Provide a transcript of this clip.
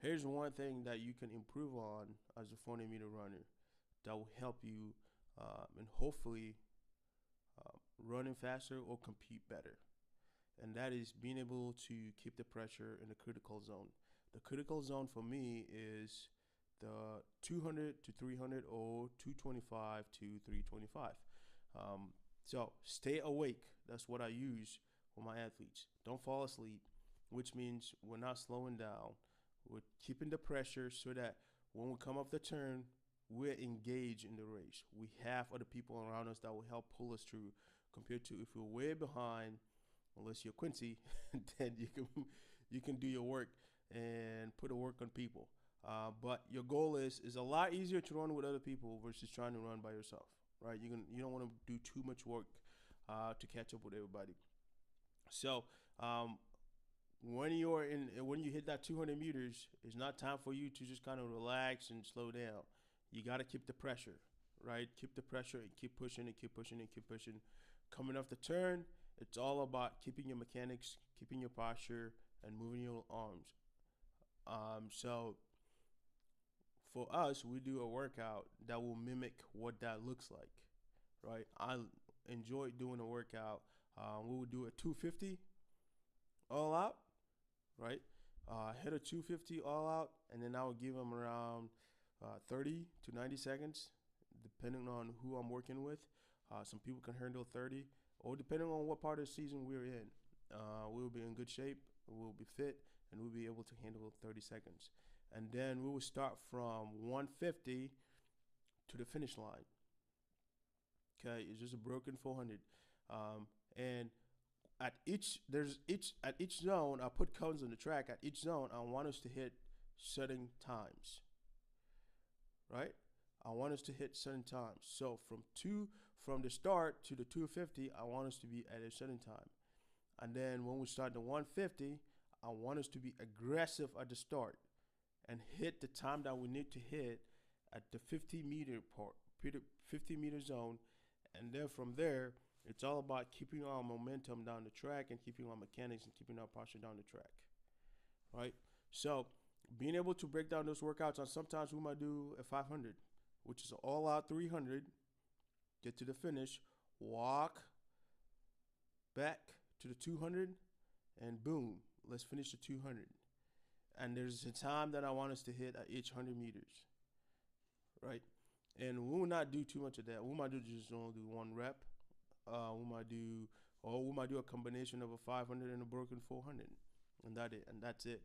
Here's one thing that you can improve on as a 400-meter runner that will help you and hopefully running faster or compete better. And that is being able to keep the pressure in the critical zone. The critical zone for me is the 200 to 300 or 225 to 325. So stay awake. That's what I use for my athletes. Don't fall asleep, which means we're not slowing down. We're keeping the pressure so that when we come off the turn, we're engaged in the race. We have other people around us that will help pull us through compared to if we're way behind, unless you're Quincy, then you can do your work and put a work on people. But your goal is a lot easier to run with other people versus trying to run by yourself, right? You don't want to do too much work to catch up with everybody. So when you hit that 200 meters, it's not time for you to just kind of relax and slow down. You got to keep the pressure, right? Keep the pressure and keep pushing and keep pushing and keep pushing. Coming off the turn, it's all about keeping your mechanics, keeping your posture, and moving your arms. So for us, we do a workout that will mimic what that looks like, right? I enjoy doing a workout. We would do a 250 all out, right? Hit a 250 all out, and then I would give them around 30 to 90 seconds, depending on who I'm working with. Some people can handle 30, or depending on what part of the season we're in. We'll be in good shape, we'll be fit, and we'll be able to handle 30 seconds. And then we will start from 150 to the finish line. Okay, it's just a broken 400. And at each zone, I put cones on the track. At each zone, I want us to hit certain times, right? I want us to hit certain times. So from the start to the 250, I want us to be at a certain time. And then when we start the 150, I want us to be aggressive at the start and hit the time that we need to hit at the 50-meter part, 50-meter zone. And then from there, it's all about keeping our momentum down the track and keeping our mechanics and keeping our posture down the track, right? So being able to break down those workouts, and sometimes we might do a 500, which is all out 300, get to the finish, walk back to the 200, and boom, let's finish the 200. And there's a time that I want us to hit at each 100 meters, right? And we will not do too much of that. We might just only do one rep. We might do a combination of a 500 and a broken 400, and that's it.